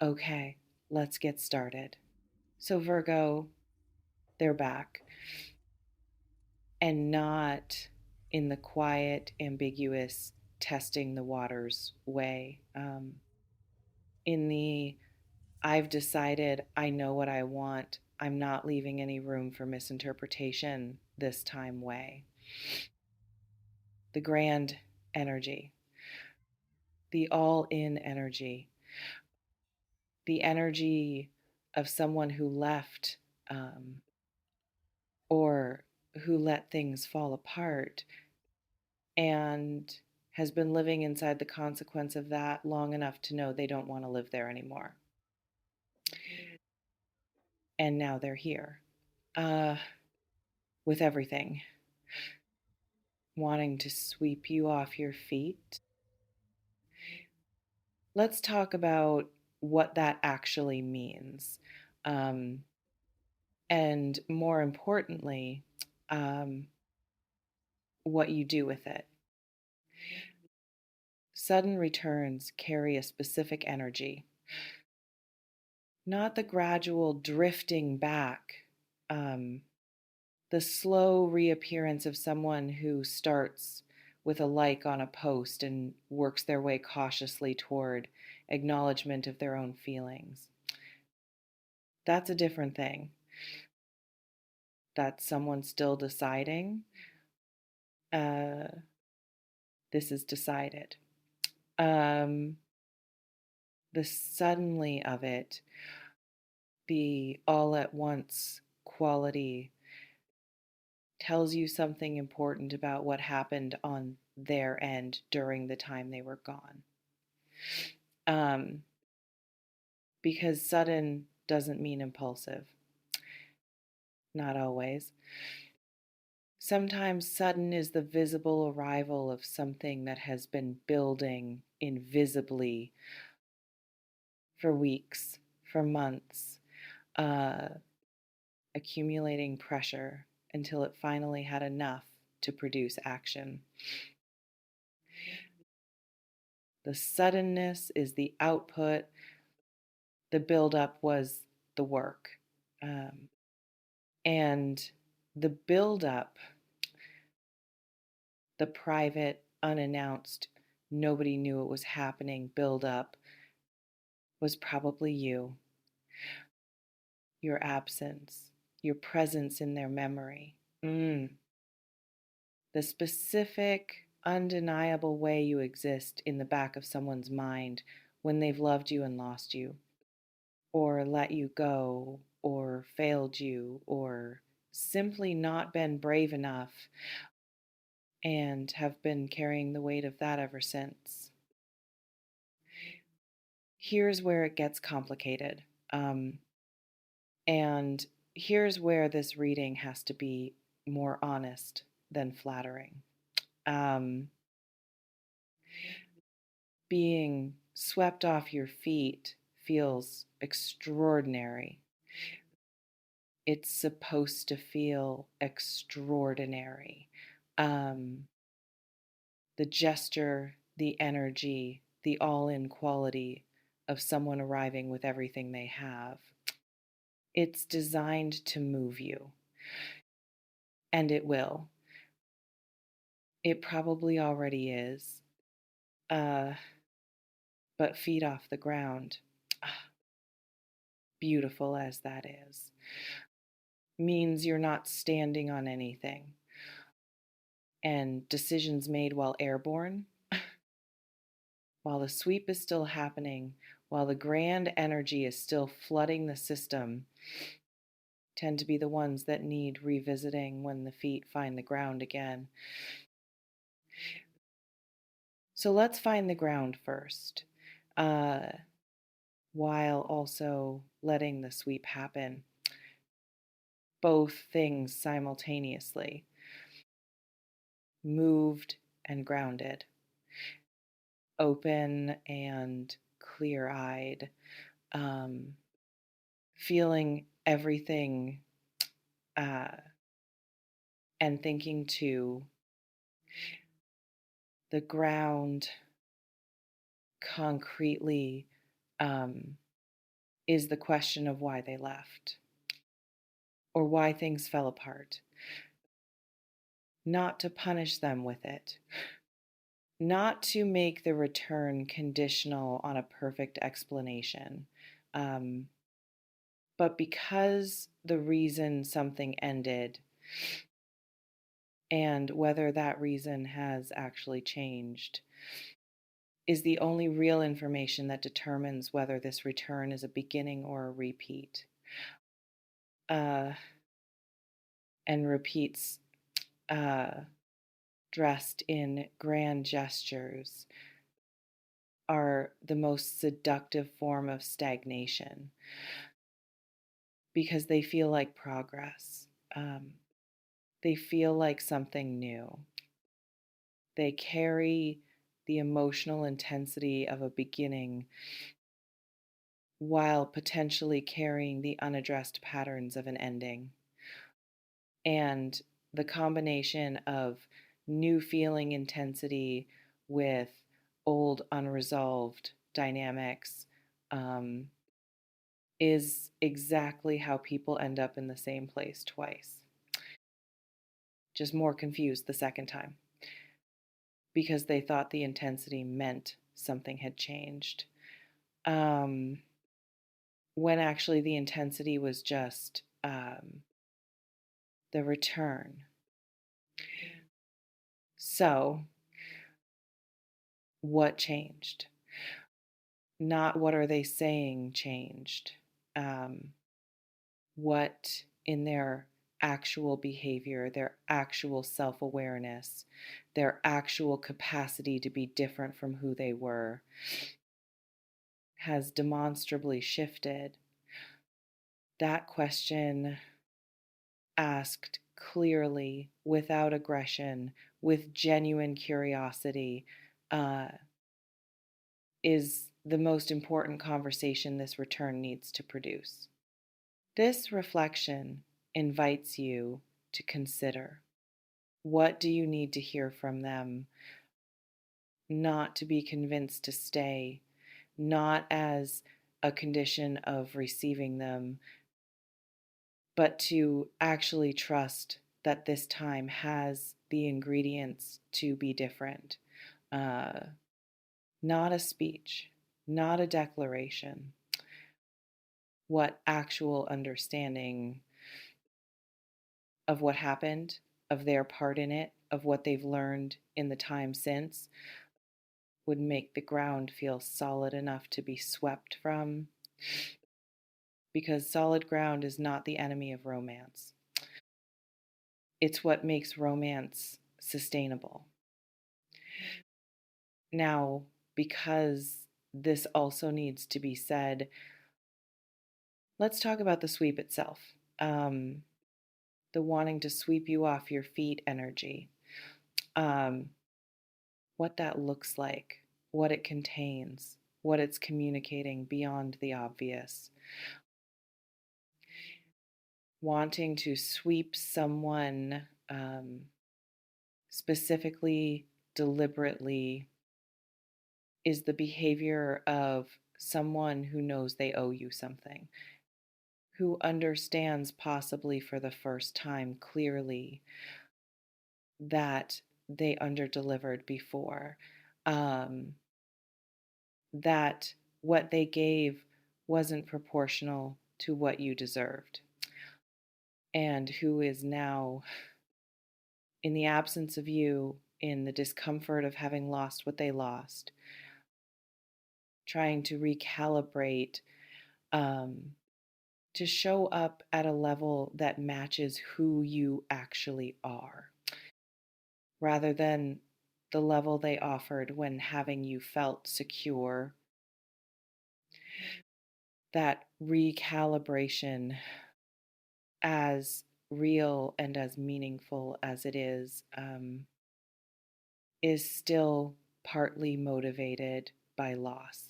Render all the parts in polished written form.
Okay, let's get started. So, Virgo, they're back, and not in the quiet, ambiguous, testing the waters way. In the I've decided, I know what I want, I'm not leaving any room for misinterpretation this time way. The grand energy, the all in energy, the energy of someone who left um, or who let things fall apart and has been living inside the consequence of that long enough to know they don't want to live there anymore. And now they're here uh, with everything, wanting to sweep you off your feet. Let's talk about what that actually means. Um, and more importantly, um, what you do with it. Sudden returns carry a specific energy, not the gradual drifting back, um, the slow reappearance of someone who starts with a like on a post and works their way cautiously toward acknowledgement of their own feelings. That's a different thing. That's someone still deciding. Uh, this is decided. Um, the suddenly of it, the all at once quality tells you something important about what happened on their end during the time they were gone. Um, because sudden doesn't mean impulsive, not always. Sometimes sudden is the visible arrival of something that has been building invisibly for weeks, for months, uh, accumulating pressure until it finally had enough to produce action. The suddenness is the output, the buildup was the work. Um, and the buildup, the private, unannounced, nobody knew it was happening buildup, was probably you, your absence, your presence in their memory. The specific, undeniable way you exist in the back of someone's mind when they've loved you and lost you, or let you go, or failed you, or simply not been brave enough and have been carrying the weight of that ever since. Here's where it gets complicated. And here's where this reading has to be more honest than flattering. Um, being swept off your feet feels extraordinary. It's supposed to feel extraordinary. Um, the gesture, the energy, the all in quality of someone arriving with everything they have. It's designed to move you, and it will. It probably already is. Uh, but feet off the ground, beautiful as that is, means you're not standing on anything. And decisions made while airborne, while the sweep is still happening, while the grand energy is still flooding the system, tend to be the ones that need revisiting when the feet find the ground again. So let's find the ground first, uh, while also letting the sweep happen. Both things simultaneously, moved and grounded, open and clear eyed, um, feeling everything uh, and thinking to the ground concretely, um, is the question of why they left or why things fell apart, not to punish them with it, not to make the return conditional on a perfect explanation, um, but because the reason something ended and whether that reason has actually changed is the only real information that determines whether this return is a beginning or a repeat. Uh, and repeats uh, dressed in grand gestures are the most seductive form of stagnation because they feel like progress. Um, they feel like something new. They carry the emotional intensity of a beginning while potentially carrying the unaddressed patterns of an ending. And the combination of new feeling intensity with old unresolved dynamics um, is exactly how people end up in the same place twice, just more confused the second time because they thought the intensity meant something had changed. Um, when actually the intensity was just the return. So, what changed? Not what are they saying changed. Um, what in their actual behavior, their actual self awareness, their actual capacity to be different from who they were has demonstrably shifted. That question, asked clearly, without aggression, with genuine curiosity, uh, is the most important conversation this return needs to produce. This reflection invites you to consider, what do you need to hear from them, not to be convinced to stay, not as a condition of receiving them, but to actually trust that this time has the ingredients to be different. Uh, Not a speech, not a declaration. What actual understanding of what happened, of their part in it, of what they've learned in the time since, would make the ground feel solid enough to be swept from, because solid ground is not the enemy of romance. It's what makes romance sustainable. Now, because this also needs to be said, let's talk about the sweep itself. The wanting to sweep you off your feet energy. Um, what that looks like, what it contains, what it's communicating beyond the obvious. Wanting to sweep someone specifically, deliberately, is the behavior of someone who knows they owe you something, who understands, possibly for the first time clearly, that they underdelivered before, um, that what they gave wasn't proportional to what you deserved, and who is now, in the absence of you, in the discomfort of having lost what they lost, trying to recalibrate, um, to show up at a level that matches who you actually are, rather than the level they offered when having you felt secure. That recalibration, as real and as meaningful as it is still partly motivated by loss.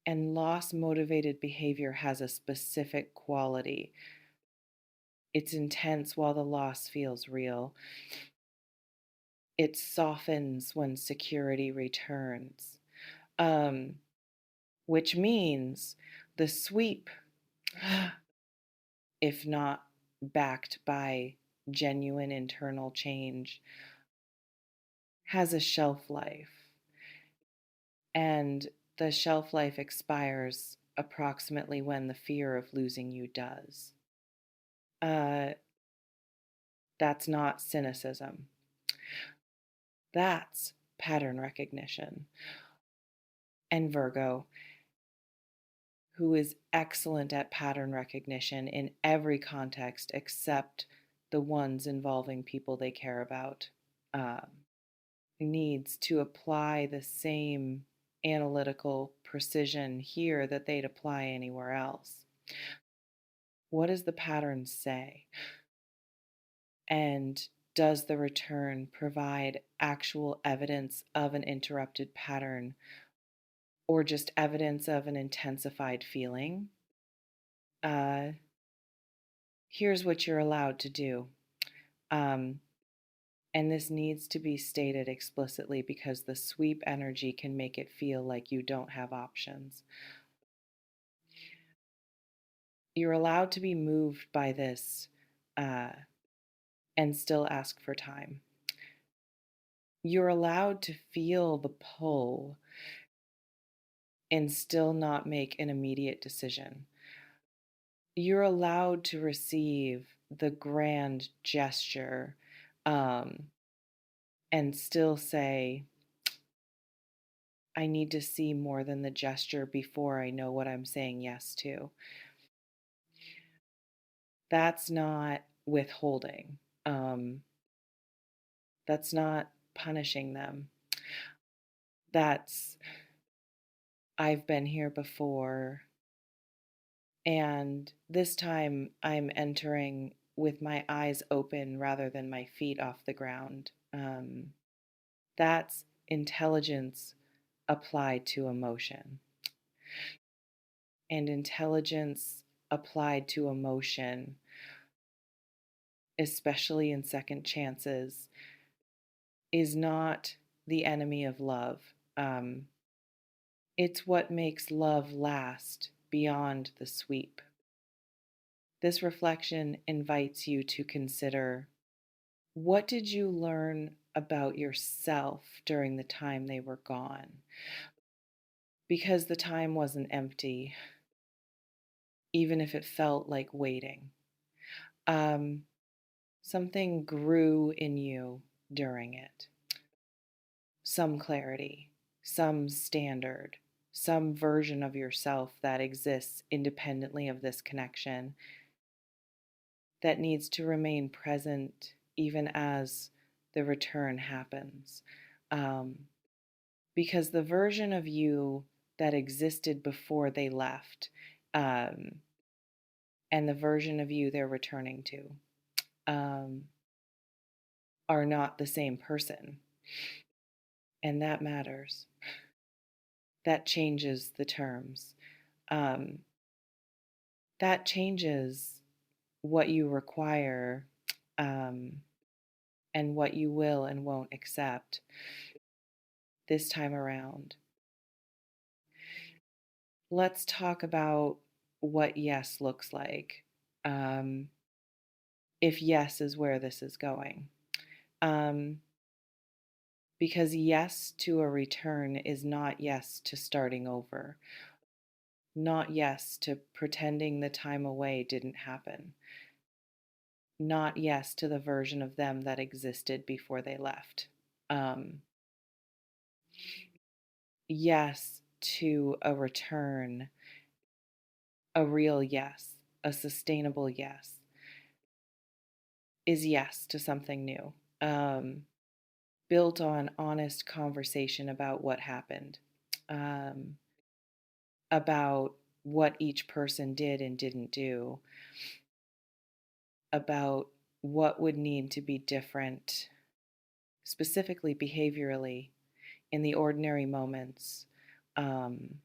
And loss motivated behavior has a specific quality. It's intense while the loss feels real. It softens when security returns, um, which means The sweep, if not backed by genuine internal change, has a shelf life. And the shelf life expires approximately when the fear of losing you does. Uh, that's not cynicism. That's pattern recognition. And Virgo, who is excellent at pattern recognition in every context except the ones involving people they care about, um, needs to apply the same analytical precision here that they'd apply anywhere else. What does the pattern say? And does the return provide actual evidence of an interrupted pattern or just evidence of an intensified feeling? Uh, Here's what you're allowed to do. Um, and this needs to be stated explicitly because the sweep energy can make it feel like you don't have options. You're allowed to be moved by this uh, and still ask for time. You're allowed to feel the pull and still not make an immediate decision. You're allowed to receive the grand gesture um, and still say, I need to see more than the gesture before I know what I'm saying yes to. That's not withholding. That's not punishing them. That's, I've been here before. And this time I'm entering with my eyes open rather than my feet off the ground. That's intelligence applied to emotion. And intelligence applied to emotion, especially in second chances, is not the enemy of love. It's what makes love last beyond the sweep. This reflection invites you to consider, what did you learn about yourself during the time they were gone? Because the time wasn't empty, even if it felt like waiting. Um, Something grew in you during it. Some clarity, some standard, some version of yourself that exists independently of this connection that needs to remain present even as the return happens. Um, because the version of you that existed before they left um, and the version of you they're returning to um, are not the same person. And that matters. That changes the terms. Um, that changes what you require um, and what you will and won't accept this time around. Let's talk about what yes looks like, um, if yes is where this is going. Um, because yes to a return is not yes to starting over, not yes to pretending the time away didn't happen, not yes to the version of them that existed before they left. Um, yes to a return, a real yes, a sustainable yes, is yes to something new, built on honest conversation about what happened, um, about what each person did and didn't do, about what would need to be different, specifically behaviorally, in the ordinary moments um,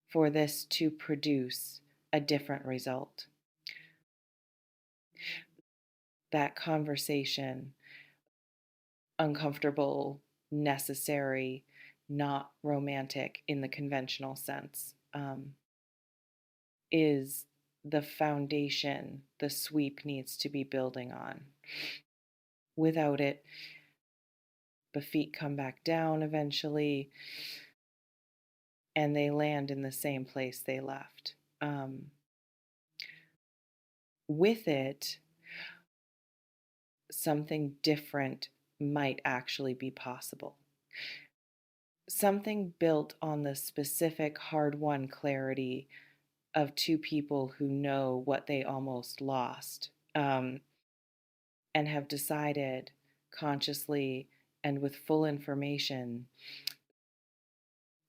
for this to produce a different result. That conversation, uncomfortable, necessary, not romantic in the conventional sense. is the foundation the sweep needs to be building on. Without it, the feet come back down eventually and they land in the same place they left. With it, something different might actually be possible. Something built on the specific hard won clarity of two people who know what they almost lost, and have decided consciously and with full information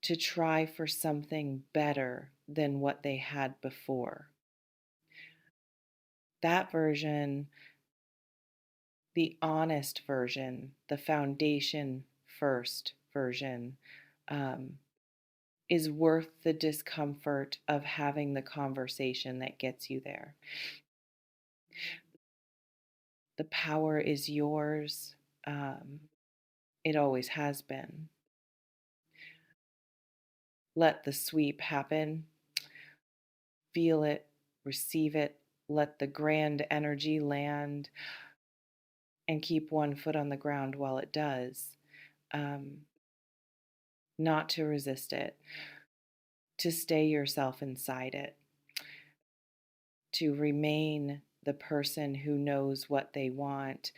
to try for something better than what they had before. That version, the honest version, the foundation first version, is worth the discomfort of having the conversation that gets you there. The power is yours. It always has been. Let the sweep happen. Feel it, receive it, let the grand energy land, and keep one foot on the ground while it does. Not to resist it, to stay yourself inside it, to remain the person who knows what they want,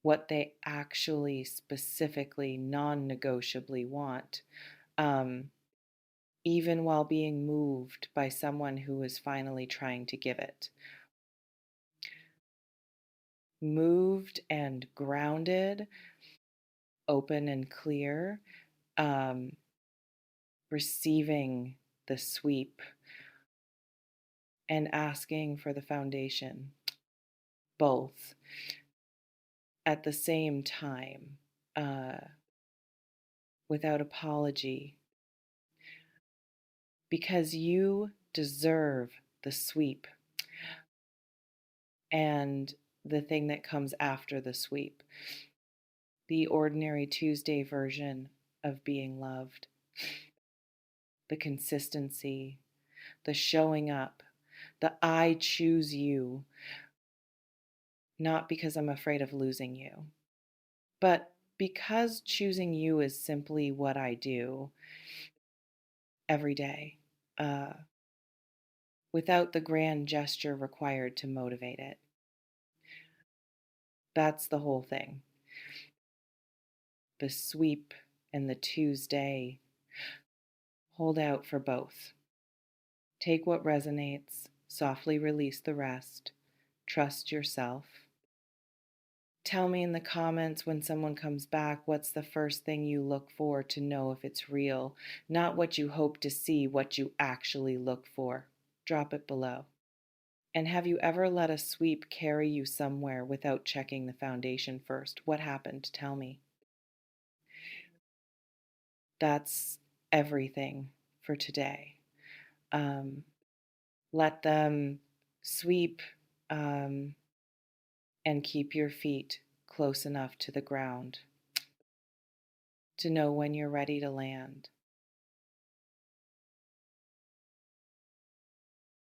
what they actually specifically non-negotiably want, even while being moved by someone who is finally trying to give it. Moved and grounded, open and clear, receiving the sweep and asking for the foundation, both at the same time, without apology, because you deserve the sweep and the thing that comes after the sweep, the ordinary Tuesday version of being loved, the consistency, the showing up, the I choose you, not because I'm afraid of losing you, but because choosing you is simply what I do every day, without the grand gesture required to motivate it. That's the whole thing. The sweep and the Tuesday. Hold out for both. Take what resonates, softly release the rest. Trust yourself. Tell me in the comments when someone comes back what's the first thing you look for to know if it's real, not what you hope to see, what you actually look for. Drop it below. And have you ever let a sweep carry you somewhere without checking the foundation first? What happened? Tell me. That's everything for today. Let them sweep, and keep your feet close enough to the ground to know when you're ready to land.